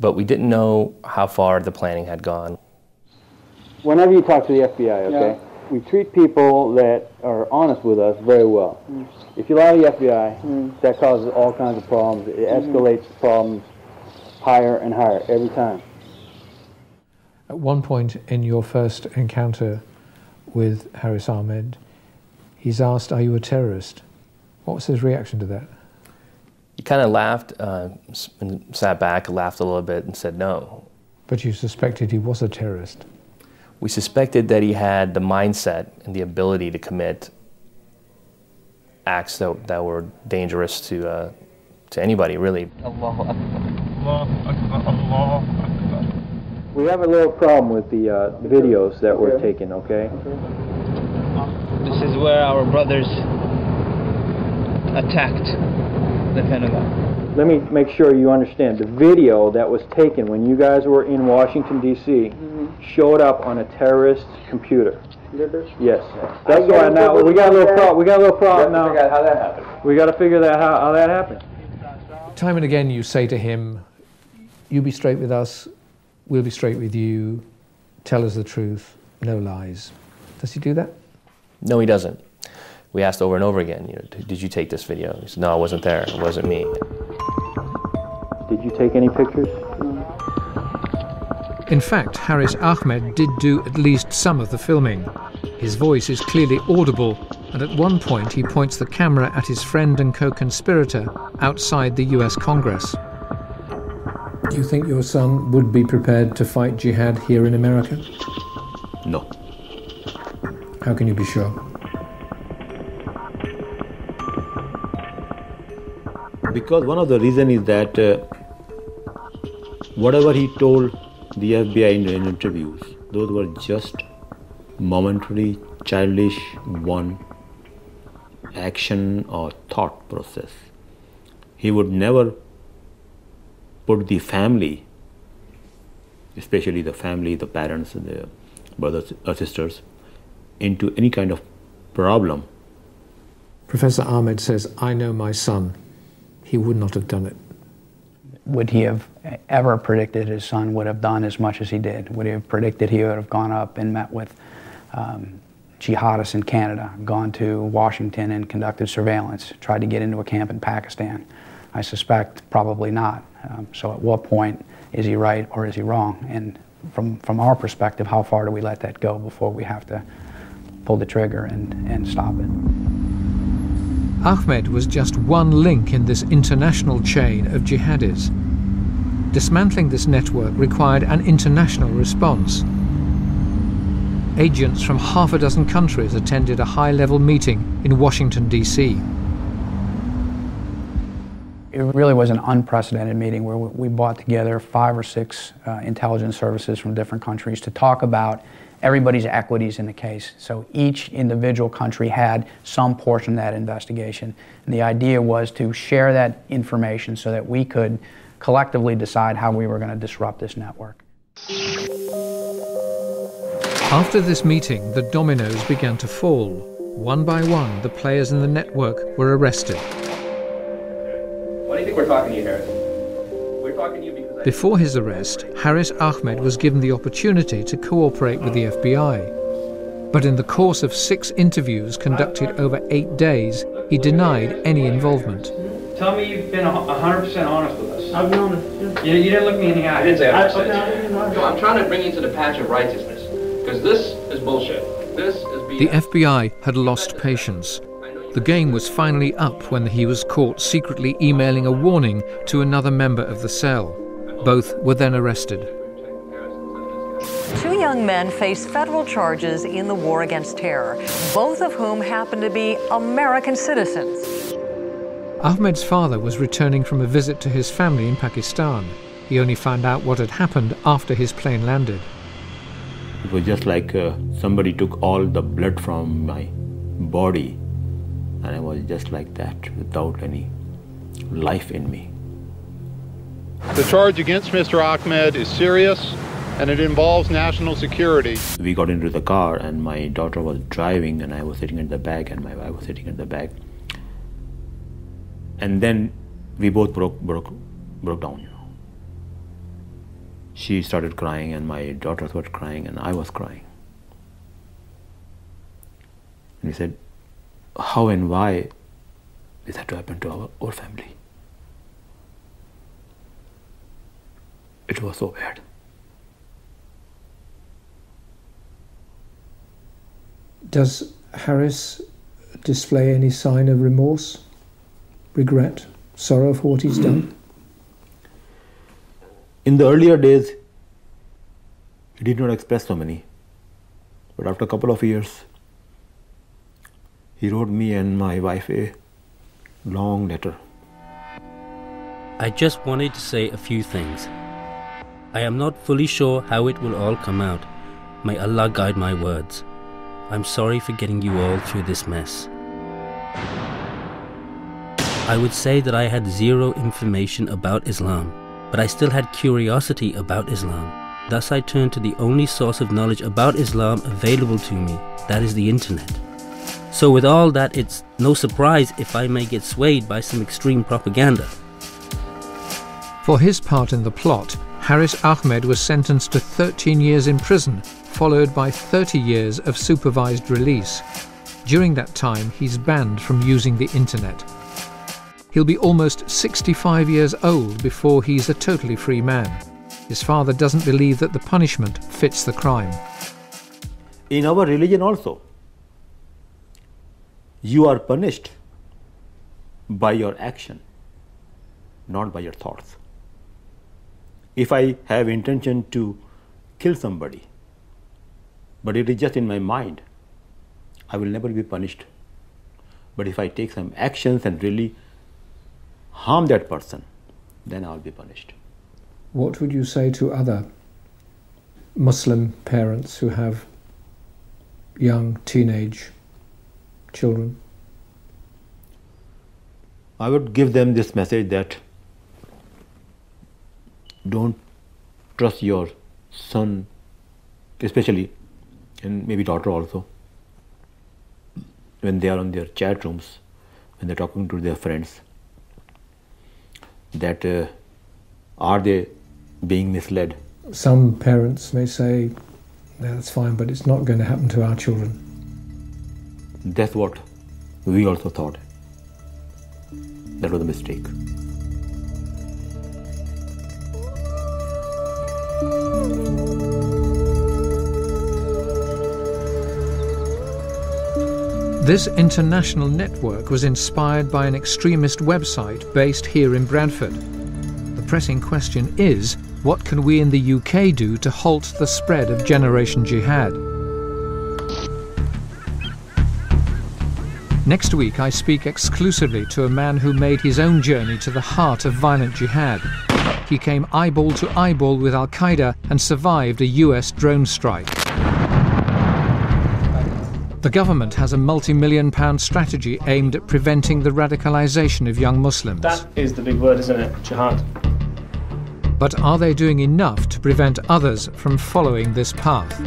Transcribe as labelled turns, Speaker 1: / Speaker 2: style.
Speaker 1: but we didn't know how far the planning had gone.
Speaker 2: Whenever you talk to the FBI, okay, we treat people that are honest with us very well. If you lie to the FBI, that causes all kinds of problems. It escalates the problems higher and higher every time.
Speaker 3: At one point in your first encounter with Harris Ahmed, he's asked, "Are you a terrorist?" What was his reaction to that?
Speaker 1: He kind of laughed, and sat back, laughed a little bit, and said no.
Speaker 3: But you suspected he was a terrorist?
Speaker 1: We suspected that he had the mindset and the ability to commit acts that were dangerous to anybody, really.
Speaker 4: Allahu Akbar. Allahu Akbar. Allahu Akbar.
Speaker 2: We have a little problem with the videos that were taken, okay?
Speaker 4: This is where our brothers attacked the Pentagon.
Speaker 2: Let me make sure you understand. The video that was taken when you guys were in Washington, D.C. showed up on a terrorist computer. Yes. That's why now we got a little problem. We got a little problem now.
Speaker 5: Figure out how that happened.
Speaker 2: We got to figure out how that happened.
Speaker 3: Time and again you say to him, "You be straight with us, we'll be straight with you, tell us the truth, no lies." Does he do that?
Speaker 1: No, he doesn't. We asked over and over again, did you take this video? He said, no, I wasn't there, it wasn't me.
Speaker 2: Did you take any pictures?
Speaker 3: In fact, Harris Ahmed did do at least some of the filming. His voice is clearly audible, and at one point he points the camera at his friend and co-conspirator outside the US Congress. Do you think your son would be prepared to fight jihad here in America?
Speaker 6: No.
Speaker 3: How can you be sure?
Speaker 6: Because one of the reasons is that whatever he told the FBI in interviews, those were just momentary, childish action or thought process. He would never put the family, especially the family, the parents and the brothers or sisters, into any kind of problem.
Speaker 3: Professor Ahmed says, "I know my son. He would not have done it."
Speaker 7: Would he have ever predicted his son would have done as much as he did? Would he have predicted he would have gone up and met with jihadists in Canada, gone to Washington and conducted surveillance, tried to get into a camp in Pakistan? I suspect probably not. So at what point is he right or is he wrong? And from our perspective, how far do we let that go before we have to pull the trigger and stop it?
Speaker 3: Ahmed was just one link in this international chain of jihadis. Dismantling this network required an international response. Agents from half a dozen countries attended a high-level meeting in Washington, D.C.
Speaker 7: It really was an unprecedented meeting where we brought together 5 or 6 intelligence services from different countries to talk about everybody's equities in the case. So each individual country had some portion of that investigation. And the idea was to share that information so that we could collectively decide how we were going to disrupt this network.
Speaker 3: After this meeting, the dominoes began to fall. One by one, the players in the network were arrested.
Speaker 5: Why do you think we're talking to you, Harris? We're talking to you because
Speaker 3: Before his arrest, Harris Ahmed was given the opportunity to cooperate with the FBI. But in the course of 6 interviews conducted over 8 days, he denied any involvement.
Speaker 8: Tell me you've been 100% honest with us.
Speaker 9: I've known it.
Speaker 8: You didn't look me in the eye.
Speaker 5: I didn't say 100%.
Speaker 9: No,
Speaker 5: I'm trying to bring you to the patch of righteousness, because this is bullshit. This is BS.
Speaker 3: The FBI had lost patience. The game was finally up when he was caught secretly emailing a warning to another member of the cell. Both were then arrested.
Speaker 10: 2 young men face federal charges in the war against terror, both of whom happen to be American citizens.
Speaker 3: Ahmed's father was returning from a visit to his family in Pakistan. He only found out what had happened after his plane landed.
Speaker 6: It was just like somebody took all the blood from my body, and I was just like that, without any life in me.
Speaker 11: The charge against Mr. Ahmed is serious, and it involves national security.
Speaker 6: We got into the car, and my daughter was driving, and I was sitting at the back, and my wife was sitting at the back. And then we both broke down, she started crying, and my daughters were crying, and I was crying. And he said, how and why this had to happen to our family? It was so bad.
Speaker 3: Does Harris display any sign of remorse, regret, sorrow for what he's done?
Speaker 6: In the earlier days, he did not express so many. But after a couple of years, he wrote me and my wife a long letter.
Speaker 9: I just wanted to say a few things. I am not fully sure how it will all come out. May Allah guide my words. I'm sorry for getting you all through this mess. I would say that I had zero information about Islam, but I still had curiosity about Islam. Thus I turned to the only source of knowledge about Islam available to me, that is the internet. So with all that, it's no surprise if I may get swayed by some extreme propaganda.
Speaker 3: For his part in the plot, Harris Ahmed was sentenced to 13 years in prison, followed by 30 years of supervised release. During that time, he's banned from using the internet. He'll be almost 65 years old before he's a totally free man. His father doesn't believe that the punishment fits the crime.
Speaker 6: In our religion also, you are punished by your action, not by your thoughts. If I have intention to kill somebody, but it is just in my mind, I will never be punished. But if I take some actions and really harm that person, then I'll be punished.
Speaker 3: What would you say to other Muslim parents who have young teenage children?
Speaker 6: I would give them this message that don't trust your son, especially, and maybe daughter also, when they are on their chat rooms, when they're talking to their friends, that are they being misled?
Speaker 3: Some parents may say, yeah, that's fine, but it's not going to happen to our children.
Speaker 6: That's what we also thought. That was a mistake.
Speaker 3: This international network was inspired by an extremist website based here in Bradford. The pressing question is, what can we in the UK do to halt the spread of Generation Jihad? Next week I speak exclusively to a man who made his own journey to the heart of violent jihad. He came eyeball to eyeball with Al-Qaeda and survived a US drone strike. The government has a multi-million-pound strategy aimed at preventing the radicalisation of young Muslims.
Speaker 12: That is the big word, isn't it? Jihad.
Speaker 3: But are they doing enough to prevent others from following this path?